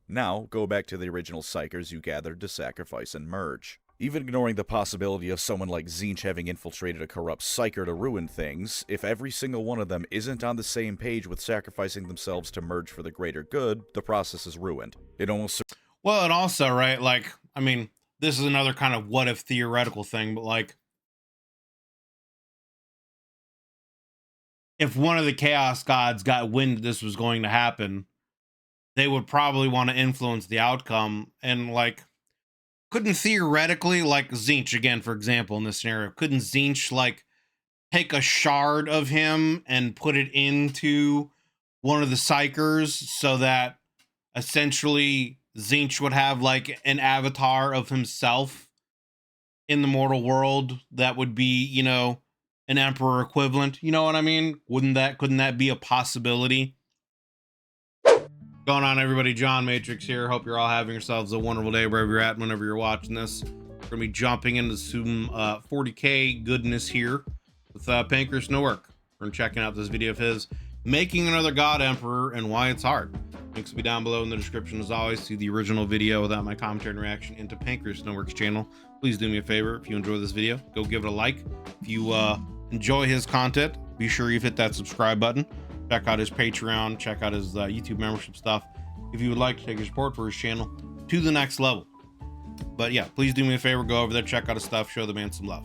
Now, go back to the original Psykers you gathered to sacrifice and merge. Even ignoring the possibility of someone like Tzeentch having infiltrated a corrupt Psyker to ruin things, if every single one of them isn't on the same page with sacrificing themselves to merge for the greater good, the process is ruined. It almost... Well, and also, right, like, I mean, this is another kind of what if theoretical thing, but like, if one of the Chaos Gods got wind this was going to happen, they would probably want to influence the outcome. And like, couldn't theoretically, like Tzeentch again, for example, in this scenario, couldn't Tzeentch like take a shard of him and put it into one of the Psykers so that essentially Tzeentch would have like an avatar of himself in the mortal world that would be, you know, an emperor equivalent? You know what I mean? Couldn't that be a possibility? Going on, everybody? John Matrix here. Hope you're all having yourselves a wonderful day wherever you're at, whenever you're watching this. We're gonna be jumping into some 40k goodness here with Pancras No Work. We're checking out this video of his, making another god emperor and why it's hard. Links will be down below in the description as always to the original video without my commentary and reaction into Pancras No Work's channel. Please do me a favor, if you enjoy this video, go give it a like. If you enjoy his content, be sure you hit that subscribe button. Check out his Patreon, check out his YouTube membership stuff if you would like to take your support for his channel to the next level. But yeah, please do me a favor, go over there, check out his stuff, show the man some love.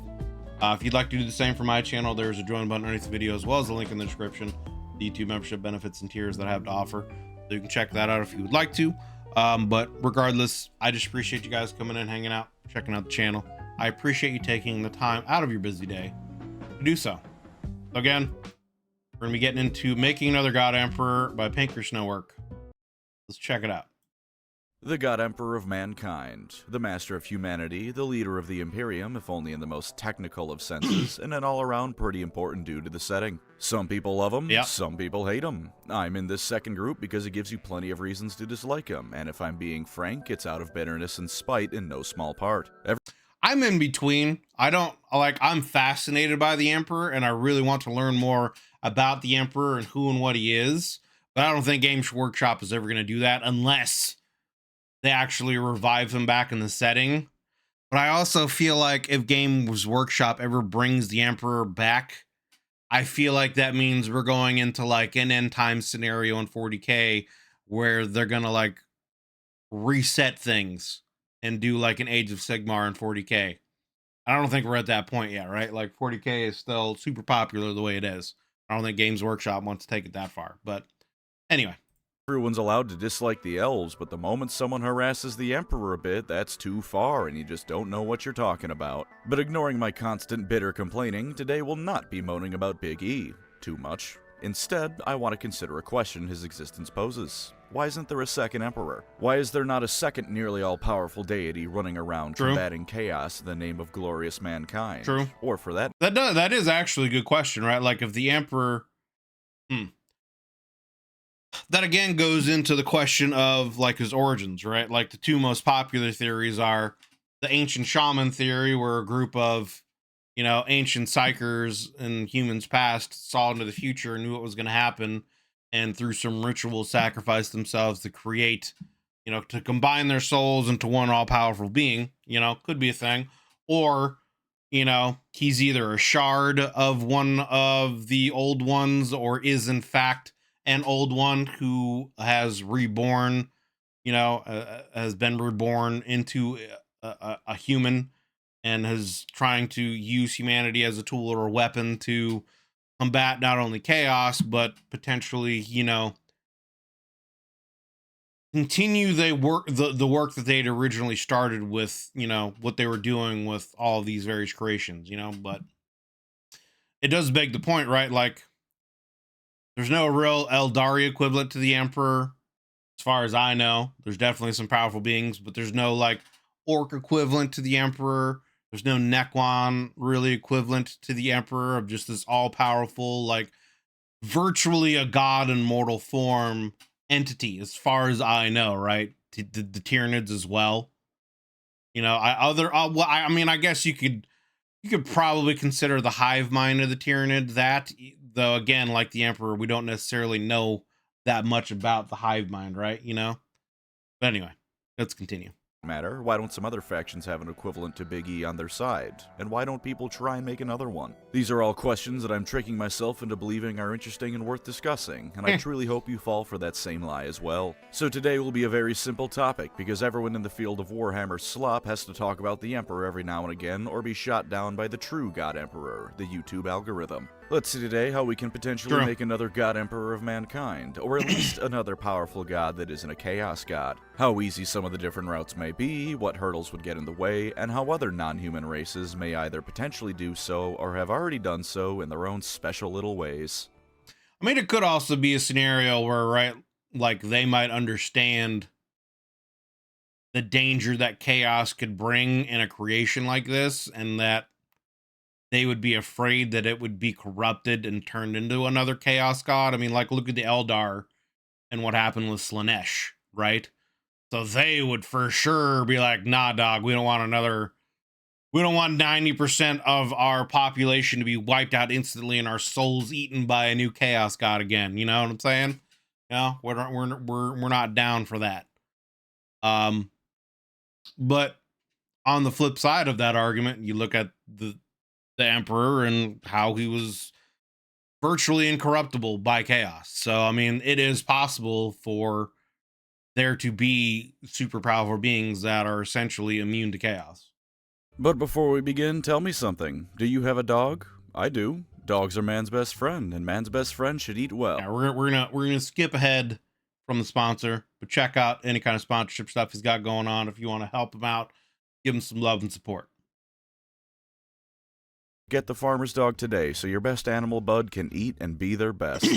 If you'd like to do the same for my channel, there's a join button underneath the video, as well as a link in the description, the YouTube membership benefits and tiers that I have to offer. So you can check that out if you would like to. But regardless, I just appreciate you guys coming in, hanging out, checking out the channel. I appreciate you taking the time out of your busy day to do so. So again, we're gonna be getting into Making Another God Emperor by Pancras No Work. Let's check it out. The God Emperor of mankind, the master of humanity, the leader of the Imperium, if only in the most technical of senses, and an all-around pretty important dude to the setting. Some people love him, Yep. Some people hate him. I'm in this second group because it gives you plenty of reasons to dislike him, and if I'm being frank, it's out of bitterness and spite in no small part. I'm in between. I'm fascinated by the Emperor, and I really want to learn more about the Emperor and who and what he is. But I don't think Games Workshop is ever going to do that unless they actually revive him back in the setting. But I also feel like if Games Workshop ever brings the Emperor back, I feel like that means we're going into like an end time scenario in 40k where they're going to like reset things and do like an Age of Sigmar in 40k. I don't think we're at that point yet, right? Like 40k is still super popular the way it is. I don't think Games Workshop wants to take it that far. But anyway. Everyone's allowed to dislike the elves, but the moment someone harasses the Emperor a bit, that's too far and you just don't know what you're talking about. But ignoring my constant bitter complaining, today will not be moaning about Big E too much. Instead, I want to consider a question his existence poses. Why isn't there a second Emperor? Why is there not a second nearly all-powerful deity running around combating chaos in the name of glorious mankind? True. Or for that... That is actually a good question, right? Like if the Emperor... That again goes into the question of like his origins, right? Like the two most popular theories are the ancient shaman theory, where a group of, you know, ancient psychers in humans past saw into the future and knew what was going to happen, and through some ritual sacrificed themselves to create, you know, to combine their souls into one all-powerful being. You know, could be a thing. Or, you know, he's either a shard of one of the old ones or is in fact an old one who has reborn, you know, has been reborn into a human and is trying to use humanity as a tool or a weapon to combat not only chaos, but potentially, you know, continue the work that they'd originally started with, you know, what they were doing with all of these various creations, you know. But it does beg the point, right? Like, there's no real Eldari equivalent to the Emperor, as far as I know. There's definitely some powerful beings, but there's no like orc equivalent to the Emperor. There's no Nekwan really equivalent to the Emperor, of just this all-powerful, like virtually a god in mortal form entity, as far as I know, right? The Tyranids as well. You know, I mean, I guess you could probably consider the hive mind of the Tyranid that, though again, like the Emperor, we don't necessarily know that much about the hive mind, right? You know, But anyway, let's continue. Matter, why don't some other factions have an equivalent to Big E on their side? And why don't people try and make another one? These are all questions that I'm tricking myself into believing are interesting and worth discussing, and I truly hope you fall for that same lie as well. So today will be a very simple topic, because everyone in the field of Warhammer slop has to talk about the Emperor every now and again, or be shot down by the true God Emperor, the YouTube algorithm. Let's see today how we can potentially make another God Emperor of mankind, or at least another powerful god that isn't a chaos god. How easy some of the different routes may be, what hurdles would get in the way, and how other non-human races may either potentially do so or have already done so in their own special little ways. I mean, it could also be a scenario where, right, like they might understand the danger that chaos could bring in a creation like this, and that they would be afraid that it would be corrupted and turned into another chaos god. I mean, like, look at the Eldar and what happened with Slanesh, right? So they would for sure be like, nah, dog, we don't want 90% of our population to be wiped out instantly and our souls eaten by a new chaos god again. You know what I'm saying? No, we're not down for that. But on the flip side of that argument, you look at the Emperor and how he was virtually incorruptible by chaos. So, I mean, it is possible for there to be super powerful beings that are essentially immune to chaos. But before we begin, tell me something. Do you have a dog? I do. Dogs are man's best friend, and man's best friend should eat well. Yeah, we're gonna skip ahead from the sponsor, but check out any kind of sponsorship stuff he's got going on. If you want to help him out, give him some love and support. Get the farmer's dog today so your best animal bud can eat and be their best.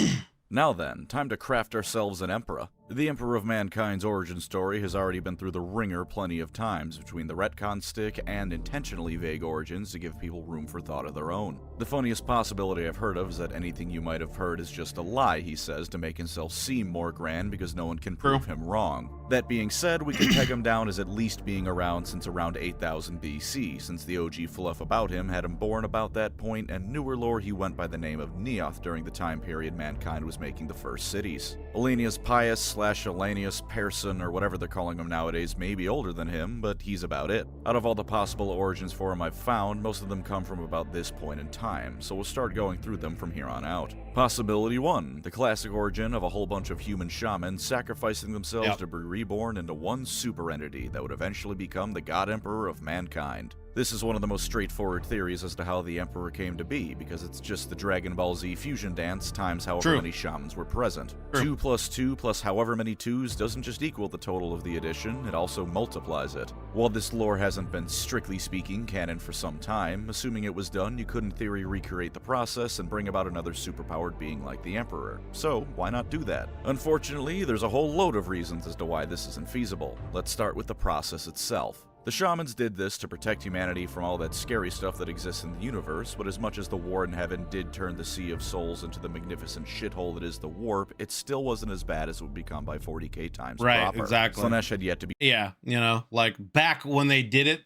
Now then, time to craft ourselves an emperor. The Emperor of Mankind's origin story has already been through the ringer plenty of times, between the retcon stick and intentionally vague origins to give people room for thought of their own. The funniest possibility I've heard of is that anything you might have heard is just a lie he says to make himself seem more grand because no one can prove him wrong. That being said, we can peg him down as at least being around since around 8000 BC, since the OG fluff about him had him born about that point, and newer lore he went by the name of Neoth during the time period mankind was making the first cities. Elenius Pius / Elenius Persson, or whatever they're calling him nowadays, may be older than him, but he's about it. Out of all the possible origins for him I've found, most of them come from about this point in time, so we'll start going through them from here on out. Possibility 1, the classic origin of a whole bunch of human shamans sacrificing themselves to be reborn into one super entity that would eventually become the God Emperor of mankind. This is one of the most straightforward theories as to how the Emperor came to be, because it's just the Dragon Ball Z fusion dance times however many shamans were present. 2 + 2 + however many 2s doesn't just equal the total of the addition, it also multiplies it. While this lore hasn't been, strictly speaking, canon for some time, assuming it was done, you could in theory recreate the process and bring about another superpowered being like the Emperor. So, why not do that? Unfortunately, there's a whole load of reasons as to why this isn't feasible. Let's start with the process itself. The shamans did this to protect humanity from all that scary stuff that exists in the universe, but as much as the war in heaven did turn the Sea of Souls into the magnificent shithole that is the warp, it still wasn't as bad as it would become by 40k times proper. Exactly. Slanesh had yet to be... Yeah, you know, like, back when they did it,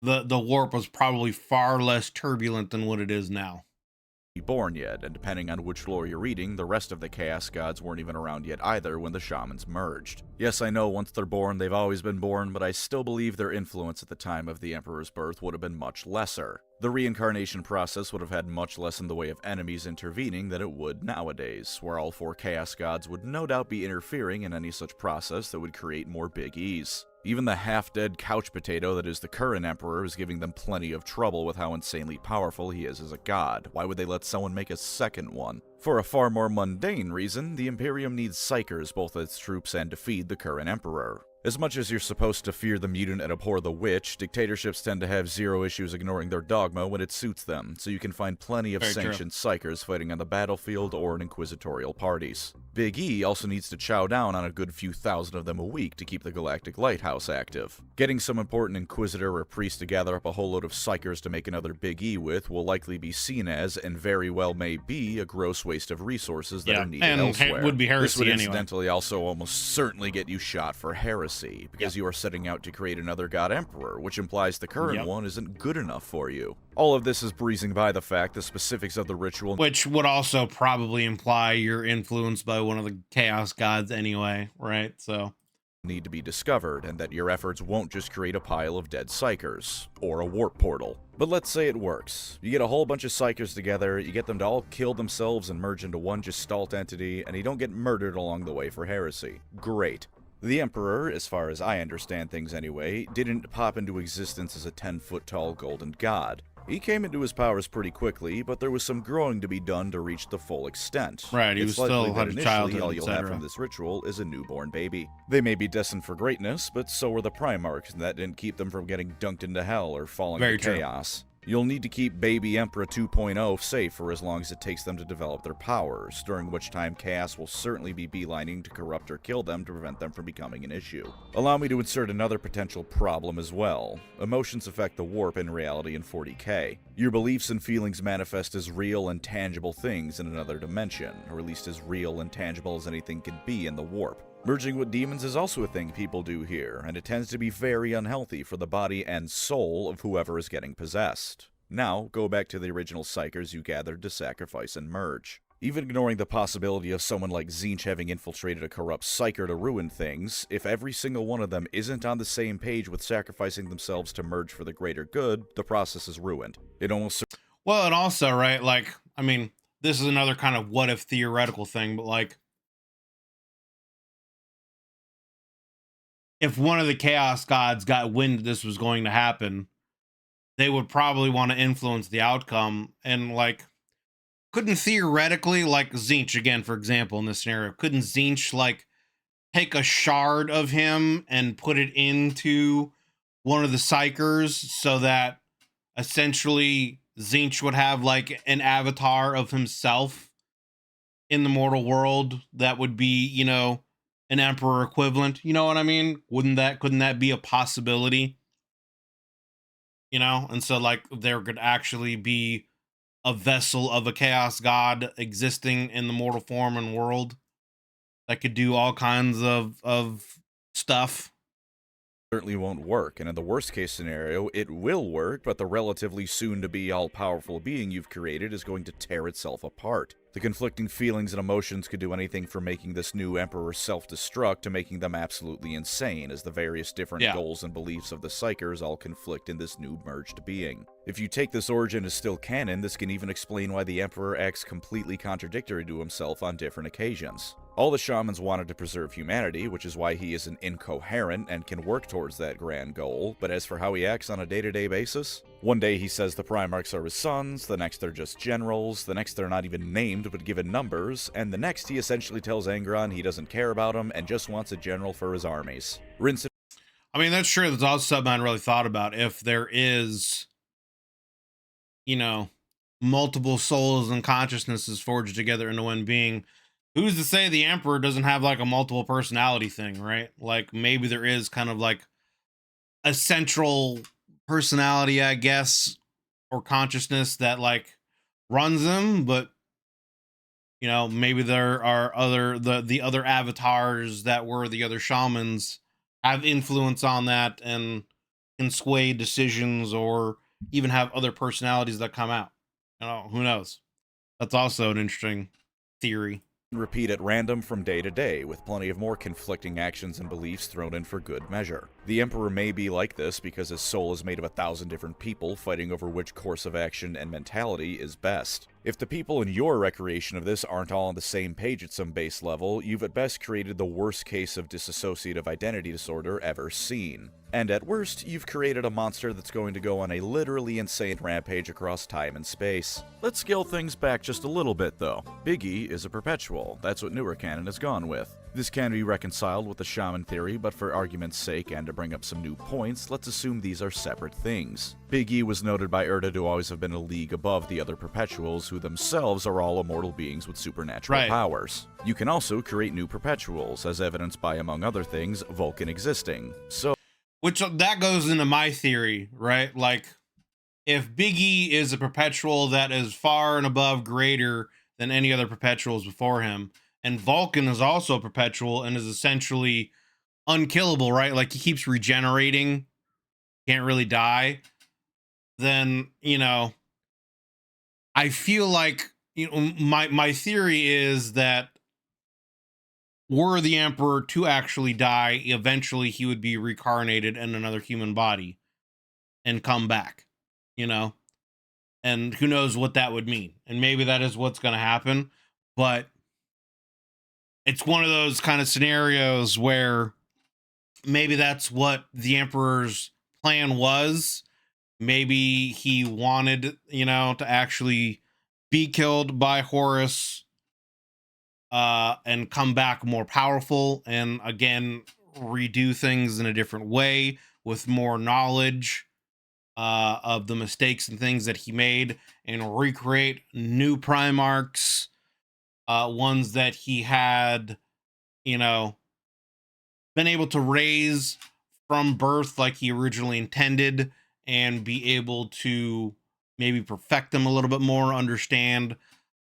the warp was probably far less turbulent than what it is now. Born yet, and depending on which lore you're reading, the rest of the Chaos Gods weren't even around yet either when the shamans merged. Yes, I know once they're born, they've always been born, but I still believe their influence at the time of the Emperor's birth would have been much lesser. The reincarnation process would have had much less in the way of enemies intervening than it would nowadays, where all 4 Chaos Gods would no doubt be interfering in any such process that would create more Big Es. Even the half-dead couch potato that is the current Emperor is giving them plenty of trouble with how insanely powerful he is as a god. Why would they let someone make a second one? For a far more mundane reason, the Imperium needs psychers both as troops and to feed the current Emperor. As much as you're supposed to fear the mutant and abhor the witch, dictatorships tend to have zero issues ignoring their dogma when it suits them, so you can find plenty of sanctioned psychers fighting on the battlefield or in inquisitorial parties. Big E also needs to chow down on a good few thousand of them a week to keep the Galactic Lighthouse active. Getting some important inquisitor or priest to gather up a whole load of psychers to make another Big E with will likely be seen as, and very well may be, a gross waste of resources that are needed elsewhere. It would be heresy this would anyway. incidentally also almost certainly get you shot for heresy, because you are setting out to create another God Emperor, which implies the current one isn't good enough for you. All of this is breezing by the fact the specifics of the ritual, which would also probably imply you're influenced by one of the Chaos Gods anyway, right? So need to be discovered, and that your efforts won't just create a pile of dead psychers, or a warp portal. But let's say it works. You get a whole bunch of psychers together, you get them to all kill themselves and merge into one gestalt entity, and you don't get murdered along the way for heresy. Great. The Emperor, as far as I understand things anyway, didn't pop into existence as a 10-foot-tall golden god. He came into his powers pretty quickly, but there was some growing to be done to reach the full extent. Right, he was still had a childhood, all you'll have from this ritual is a newborn baby. They may be destined for greatness, but so were the Primarchs, and that didn't keep them from getting dunked into hell or falling into chaos. You'll need to keep Baby Emperor 2.0 safe for as long as it takes them to develop their powers, during which time Chaos will certainly be beelining to corrupt or kill them to prevent them from becoming an issue. Allow me to insert another potential problem as well. Emotions affect the warp in reality in 40k. Your beliefs and feelings manifest as real and tangible things in another dimension, or at least as real and tangible as anything can be in the warp. Merging with demons is also a thing people do here, and it tends to be very unhealthy for the body and soul of whoever is getting possessed. Now, go back to the original psychers you gathered to sacrifice and merge. Even ignoring the possibility of someone like Tzeentch having infiltrated a corrupt psyker to ruin things, if every single one of them isn't on the same page with sacrificing themselves to merge for the greater good, the process is ruined. It almost... Well, and also, right, like, I mean, this is another kind of what-if theoretical thing, but, like, if one of the chaos gods got wind that this was going to happen, they would probably want to influence the outcome. And like, couldn't theoretically, like Tzeentch again, for example, in this scenario, couldn't Tzeentch like take a shard of him and put it into one of the psychers so that essentially Tzeentch would have like an avatar of himself in the mortal world that would be, you know, an emperor equivalent? You know what I mean? Couldn't that be a possibility? You know, and so like there could actually be a vessel of a chaos god existing in the mortal form and world that could do all kinds of stuff. Certainly won't work, and in the worst case scenario, it will work, but the relatively soon-to-be all-powerful being you've created is going to tear itself apart. The conflicting feelings and emotions could do anything from making this new emperor self-destruct to making them absolutely insane, as the various different goals and beliefs of the psychers all conflict in this new merged being. If you take this origin as still canon, this can even explain why the emperor acts completely contradictory to himself on different occasions. All the shamans wanted to preserve humanity, which is why he isn't incoherent and can work towards that grand goal, but as for how he acts on a day-to-day basis, one day he says the Primarchs are his sons, the next they're just generals, the next they're not even named but given numbers, and the next he essentially tells Angron he doesn't care about him and just wants a general for his armies. Rinse it. I mean, that's true. That's also something I hadn't really thought about. If there is, you know, multiple souls and consciousnesses forged together into one being, who's to say the emperor doesn't have like a multiple personality thing, right? Like maybe there is kind of like a central personality, I guess, or consciousness that like runs them, but you know, maybe there are the other avatars that were the other shamans have influence on that and can sway decisions or even have other personalities that come out. You know, who knows? That's also an interesting theory. Repeat at random from day to day, with plenty of more conflicting actions and beliefs thrown in for good measure. The Emperor may be like this because his soul is made of 1,000 different people fighting over which course of action and mentality is best. If the people in your recreation of this aren't all on the same page at some base level, you've at best created the worst case of dissociative identity disorder ever seen. And at worst, you've created a monster that's going to go on a literally insane rampage across time and space. Let's scale things back just a little bit though. Big E is a perpetual, that's what newer canon has gone with. This can be reconciled with the shaman theory, but for argument's sake and to bring up some new points, let's assume these are separate things. Big E was noted by Erda to always have been a league above the other perpetuals, who themselves are all immortal beings with supernatural powers. You can also create new perpetuals, as evidenced by, among other things, Vulcan existing. So, which that goes into my theory, right? Like, if Big E is a perpetual that is far and above greater than any other perpetuals before him, and Vulcan is also a perpetual and is essentially unkillable, right? Like he keeps regenerating, can't really die. Then, you know, I feel like, you know, my theory is that were the Emperor to actually die, eventually he would be reincarnated in another human body and come back, you know? And who knows what that would mean. And maybe that is what's going to happen. But it's one of those kind of scenarios where maybe that's what the Emperor's plan was. Maybe he wanted, to actually be killed by Horus and come back more powerful and again redo things in a different way with more knowledge of the mistakes and things that he made and recreate new Primarchs, ones that he had, you know, been able to raise from birth like he originally intended and be able to maybe perfect them a little bit more, understand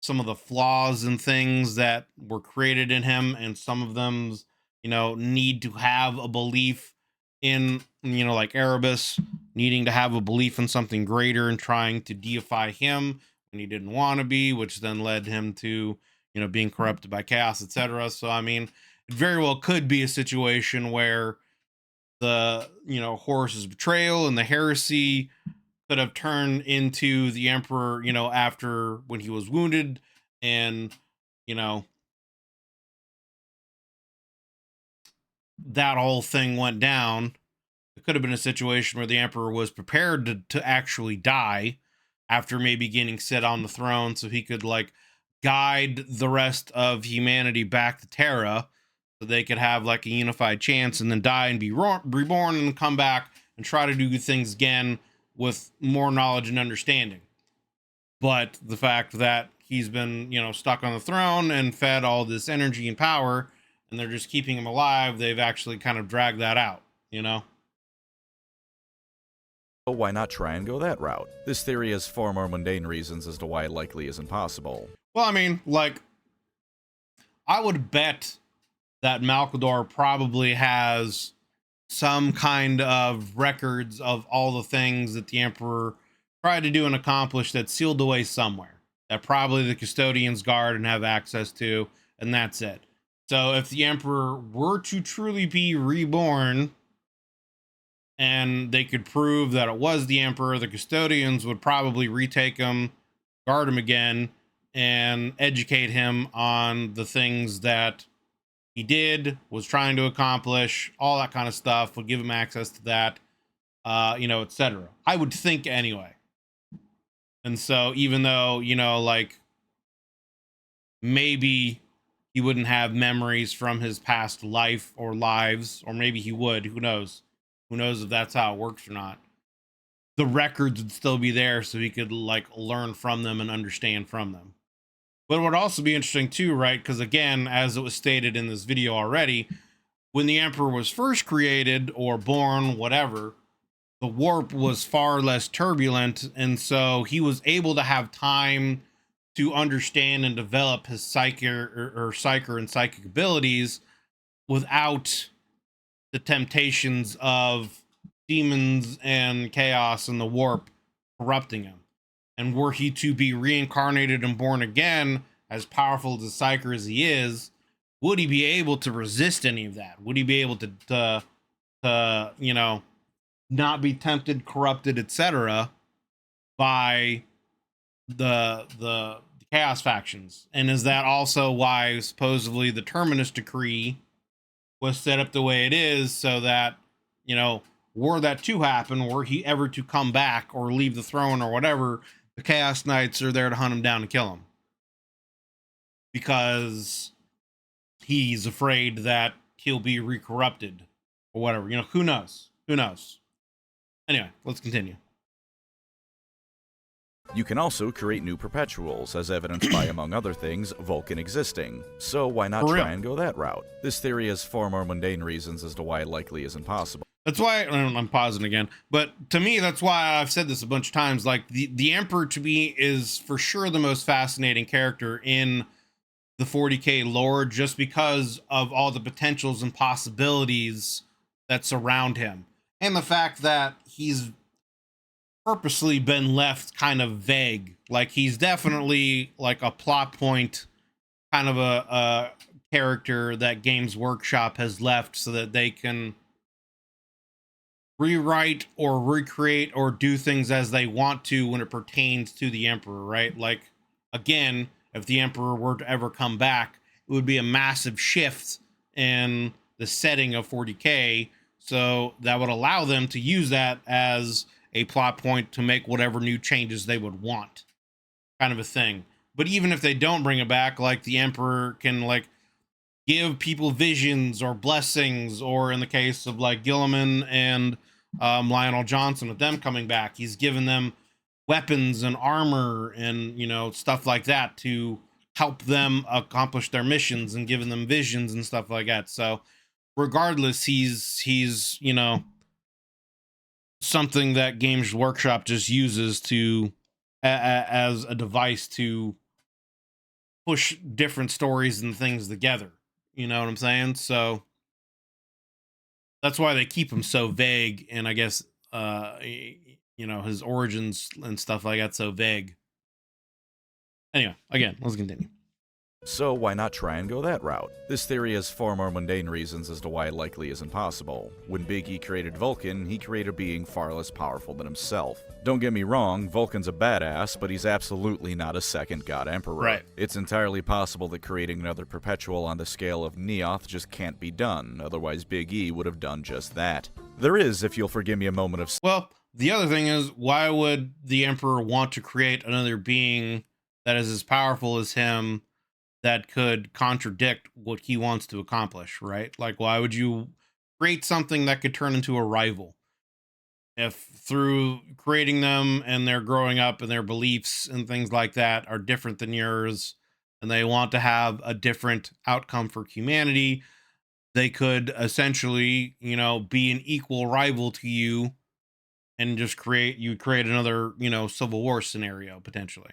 some of the flaws and things that were created in him, and some of them, need to have a belief in, like Erebus needing to have a belief in something greater and trying to deify him when he didn't want to be, which then led him to, being corrupted by chaos, etc. So, I mean, it very well could be a situation where the, Horus's betrayal and the heresy could have turned into the Emperor, after when he was wounded and, you know, that whole thing went down. It could have been a situation where the Emperor was prepared to actually die after maybe getting set on the throne so he could like guide the rest of humanity back to Terra so they could have like a unified chance and then die and be reborn and come back and try to do things again with more knowledge and understanding. But the fact that he's been, stuck on the throne and fed all this energy and power and they're just keeping him alive, they've actually kind of dragged that out, But why not try and go that route? This theory has far more mundane reasons as to why it likely isn't possible. Well, I mean, like, I would bet that Malkador probably has some kind of records of all the things that the Emperor tried to do and accomplish that's sealed away somewhere that probably the custodians guard and have access to, and that's it. So if the Emperor were to truly be reborn and they could prove that it was the Emperor, the custodians would probably retake him, guard him again, and educate him on the things that he did, was trying to accomplish, all that kind of stuff, would give him access to that, etc. I would think anyway. And so even though, like maybe he wouldn't have memories from his past life or lives, or maybe he would, who knows? Who knows if that's how it works or not? The records would still be there so he could like learn from them and understand from them. But it would also be interesting too, right? Because again, as it was stated in this video already, when the Emperor was first created or born, whatever, the warp was far less turbulent. And so he was able to have time to understand and develop his psyker and psychic abilities without the temptations of demons and chaos and the warp corrupting him. And were he to be reincarnated and born again, as powerful as a psyker as he is, would he be able to resist any of that? Would he be able to not be tempted, corrupted, etc., by the chaos factions? And is that also why supposedly the Terminus decree was set up the way it is, so that, were that to happen, were he ever to come back or leave the throne or whatever, the Chaos Knights are there to hunt him down and kill him? Because he's afraid that he'll be recorrupted or whatever. Who knows? Who knows? Anyway, let's continue. You can also create new perpetuals, as evidenced by, among other things, Vulcan existing. So why not try and go that route? This theory has far more mundane reasons as to why it likely isn't possible. That's why I'm pausing again. But to me, that's why I've said this a bunch of times. Like the Emperor to me is for sure the most fascinating character in the 40k lore, just because of all the potentials and possibilities that surround him, and the fact that he's purposely been left kind of vague. Like he's definitely like a plot point, kind of a character that Games Workshop has left so that they can rewrite or recreate or do things as they want to when it pertains to the Emperor, right? Like, again, if the Emperor were to ever come back, it would be a massive shift in the setting of 40k. So that would allow them to use that as a plot point to make whatever new changes they would want, kind of a thing. But even if they don't bring it back, like the Emperor can like give people visions or blessings, or in the case of like Gilliman and Lionel Johnson with them coming back, he's given them weapons and armor and stuff like that to help them accomplish their missions, and giving them visions and stuff like that. So regardless, he's something that Games Workshop just uses to as a device to push different stories and things together. You know what I'm saying? So that's why they keep him so vague, and I guess his origins and stuff like that so vague. Anyway, again, let's continue. So why not try and go that route? This theory has far more mundane reasons as to why it likely isn't possible. When Big E created Vulcan, he created a being far less powerful than himself. Don't get me wrong, Vulcan's a badass, but he's absolutely not a second god emperor. Right. It's entirely possible that creating another perpetual on the scale of Neoth just can't be done, otherwise Big E would have done just that. There is, if you'll forgive me a moment of... Well, the other thing is, why would the Emperor want to create another being that is as powerful as him that could contradict what he wants to accomplish, right? Like, why would you create something that could turn into a rival? If through creating them and they're growing up and their beliefs and things like that are different than yours, and they want to have a different outcome for humanity, they could essentially, be an equal rival to you, and just create another, civil war scenario potentially.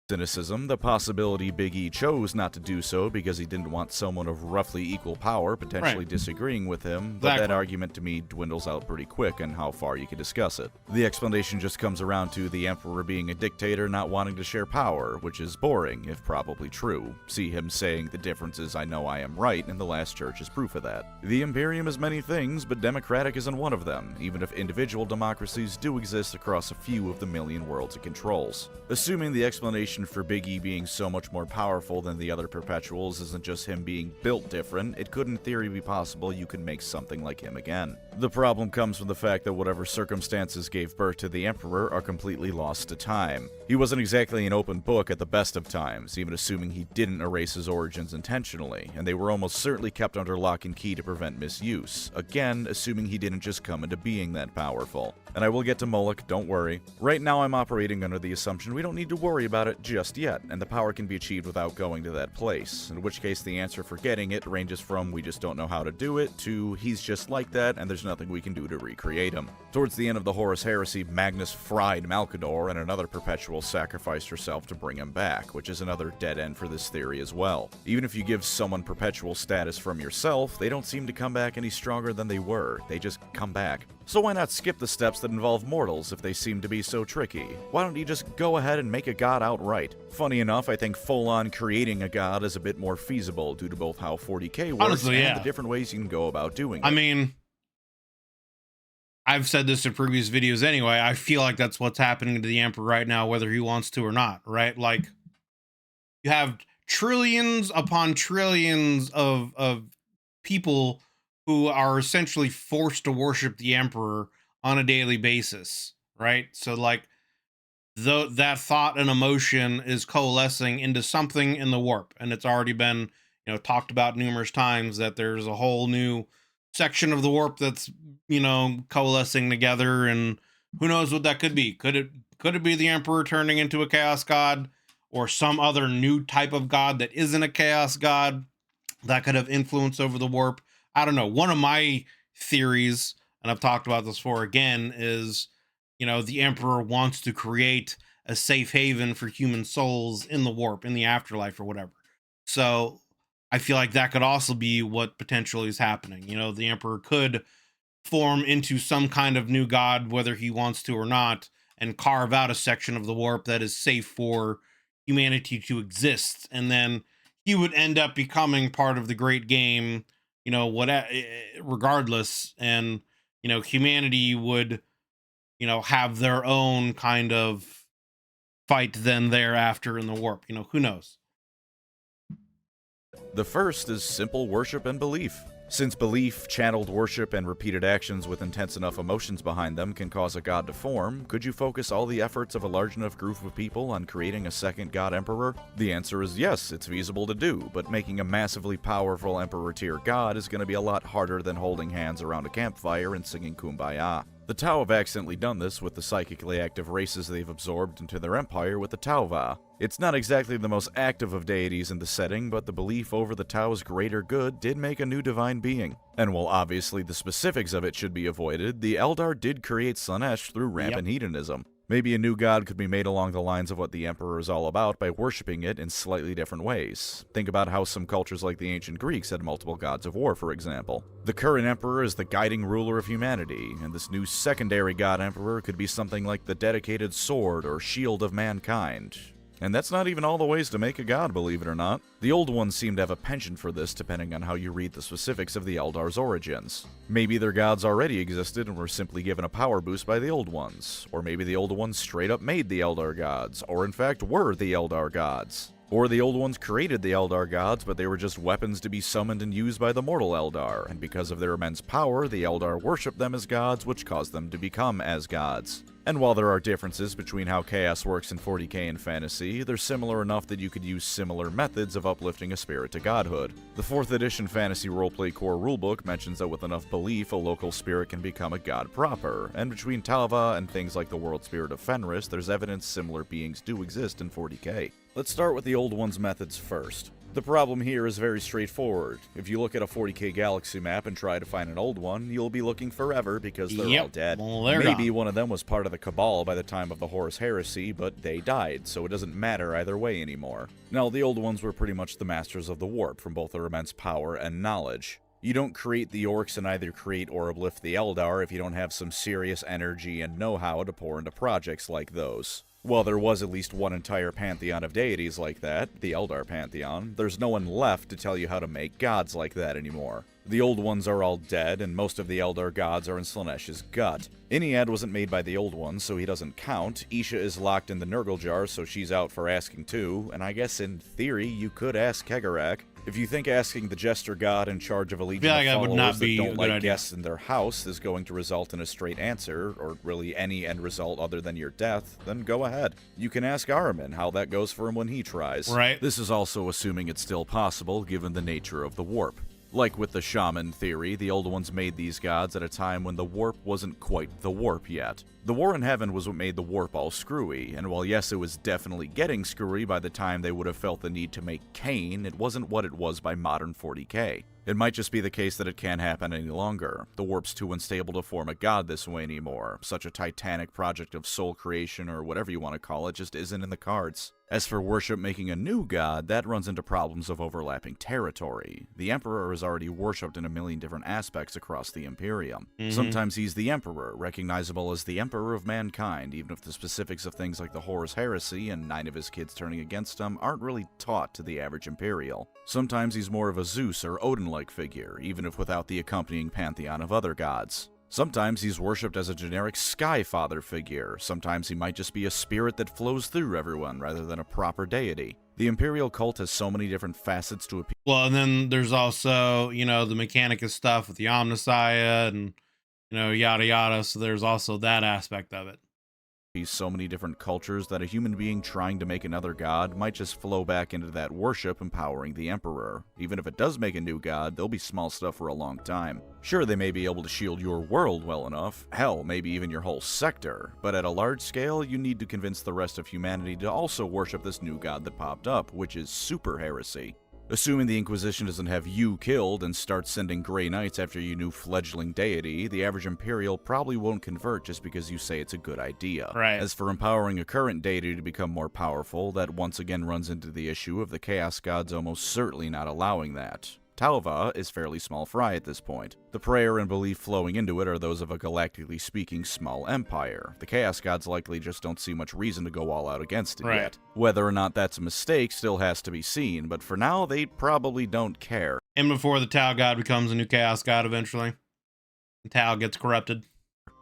cynicism, the possibility Big E chose not to do so because he didn't want someone of roughly equal power potentially Right. disagreeing with him, but Exactly. that argument to me dwindles out pretty quick on how far you can discuss it. The explanation just comes around to the Emperor being a dictator not wanting to share power, which is boring, if probably true. See him saying the difference is I know I am right, and the last church is proof of that. The Imperium is many things, but democratic isn't one of them, even if individual democracies do exist across a few of the million worlds it controls. Assuming the explanation for Big E being so much more powerful than the other perpetuals isn't just him being built different, it could in theory be possible you could make something like him again. The problem comes from the fact that whatever circumstances gave birth to the Emperor are completely lost to time. He wasn't exactly an open book at the best of times, even assuming he didn't erase his origins intentionally, and they were almost certainly kept under lock and key to prevent misuse, again assuming he didn't just come into being that powerful. And I will get to Moloch, don't worry. Right now I'm operating under the assumption we don't need to worry about it just yet, and the power can be achieved without going to that place, in which case the answer for getting it ranges from we just don't know how to do it, to he's just like that and there's nothing we can do to recreate him. Towards the end of the Horus Heresy, Magnus fried Malcador and another perpetual sacrificed herself to bring him back, which is another dead end for this theory as well. Even if you give someone perpetual status from yourself, they don't seem to come back any stronger than they were, they just come back. So why not skip the steps that involve mortals if they seem to be so tricky? Why don't you just go ahead and make a god outright? Funny enough, I think full-on creating a god is a bit more feasible due to both how 40k works Honestly, and yeah. the different ways you can go about doing it. I mean, I've said this in previous videos anyway. I feel like that's what's happening to the Emperor right now, whether he wants to or not, right? Like, you have trillions upon trillions of people who are essentially forced to worship the Emperor on a daily basis, right? So, like, that thought and emotion is coalescing into something in the warp, and it's already been talked about numerous times that there's a whole new section of the warp that's coalescing together, and who knows what that could be. Could it be the Emperor turning into a chaos god, or some other new type of god that isn't a chaos god that could have influence over the warp? I don't know. One of my theories, and I've talked about this before again, is the Emperor wants to create a safe haven for human souls in the warp, in the afterlife, or whatever. So I feel like that could also be what potentially is happening. The Emperor could form into some kind of new god, whether he wants to or not, and carve out a section of the warp that is safe for humanity to exist. And then he would end up becoming part of the great game, you know, what regardless. And, you know, humanity would, you know, have their own kind of fight then thereafter in the warp. You know, who knows? The first is simple worship and belief. Since belief, channeled worship, and repeated actions with intense enough emotions behind them can cause a god to form, could you focus all the efforts of a large enough group of people on creating a second god emperor? The answer is yes, it's feasible to do, but making a massively powerful emperor tier god is going to be a lot harder than holding hands around a campfire and singing Kumbaya. The Tau have accidentally done this with the psychically active races they've absorbed into their empire with the Tauva. It's not exactly the most active of deities in the setting, but the belief over the Tau's greater good did make a new divine being. And while obviously the specifics of it should be avoided, the Eldar did create Slanesh through rampant hedonism. Maybe a new god could be made along the lines of what the Emperor is all about by worshipping it in slightly different ways. Think about how some cultures like the ancient Greeks had multiple gods of war, for example. The current Emperor is the guiding ruler of humanity, and this new secondary god Emperor could be something like the dedicated sword or shield of mankind. And that's not even all the ways to make a god, believe it or not. The old ones seem to have a penchant for this depending on how you read the specifics of the Eldar's origins. Maybe their gods already existed and were simply given a power boost by the old ones. Or maybe the old ones straight up made the Eldar gods, or in fact were the Eldar gods. Or the old ones created the Eldar gods, but they were just weapons to be summoned and used by the mortal Eldar, and because of their immense power, the Eldar worshipped them as gods, which caused them to become as gods. And while there are differences between how chaos works in 40k and fantasy, they're similar enough that you could use similar methods of uplifting a spirit to godhood. The 4th edition Fantasy Roleplay Core rulebook mentions that with enough belief, a local spirit can become a god proper, and between Talva and things like the world spirit of Fenris, there's evidence similar beings do exist in 40k. Let's start with the old one's methods first. The problem here is very straightforward. If you look at a 40k galaxy map and try to find an old one, you'll be looking forever because they're all dead. Well, Maybe one of them was part of the Cabal by the time of the Horus Heresy, but they died, so it doesn't matter either way anymore. Now, the old ones were pretty much the masters of the warp from both their immense power and knowledge. You don't create the orcs and either create or uplift the Eldar if you don't have some serious energy and know-how to pour into projects like those. While there was at least one entire pantheon of deities like that, the Eldar pantheon, there's no one left to tell you how to make gods like that anymore. The old ones are all dead, and most of the Eldar gods are in Slanesh's gut. Iniad wasn't made by the old ones, so he doesn't count. Isha is locked in the Nurgle jar, so she's out for asking too, and I guess in theory you could ask Kegarak. If you think asking the Jester god in charge of a legion of followers that don't like guests in their house is going to result in a straight answer, or really any end result other than your death, then go ahead. You can ask Ahriman how that goes for him when he tries. Right. This is also assuming it's still possible given the nature of the warp. Like with the shaman theory, the old ones made these gods at a time when the warp wasn't quite the warp yet. The war in heaven was what made the warp all screwy, and while yes, it was definitely getting screwy by the time they would have felt the need to make Cain, it wasn't what it was by modern 40k. It might just be the case that it can't happen any longer. The warp's too unstable to form a god this way anymore. Such a titanic project of soul creation, or whatever you want to call it, just isn't in the cards. As for worship making a new god, that runs into problems of overlapping territory. The Emperor is already worshipped in a million different aspects across the Imperium. Sometimes he's the Emperor, recognizable as the Emperor of mankind, even if the specifics of things like the Horus Heresy and 9 of his kids turning against him aren't really taught to the average Imperial. Sometimes he's more of a Zeus or Odin-like figure, even if without the accompanying pantheon of other gods. Sometimes he's worshipped as a generic Sky Father figure. Sometimes he might just be a spirit that flows through everyone rather than a proper deity. The Imperial cult has so many different facets to appeal. Well, and then there's also, you know, the Mechanicus stuff with the Omnissiah and, you know, yada yada. So there's also that aspect of it. So many different cultures that a human being trying to make another god might just flow back into that worship empowering the Emperor. Even if it does make a new god, they'll be small stuff for a long time. Sure, they may be able to shield your world well enough, hell, maybe even your whole sector, but at a large scale, you need to convince the rest of humanity to also worship this new god that popped up, which is Super Heresy. Assuming the Inquisition doesn't have you killed and starts sending Grey Knights after your new fledgling deity, the average Imperial probably won't convert just because you say it's a good idea. Right. As for empowering a current deity to become more powerful, that once again runs into the issue of the Chaos Gods almost certainly not allowing that. Tauva is fairly small fry at this point. The prayer and belief flowing into it are those of a galactically speaking small empire. The Chaos Gods likely just don't see much reason to go all out against it yet. Whether or not that's a mistake still has to be seen, but for now they probably don't care. And before the Tau God becomes a new Chaos God eventually, and Tau gets corrupted.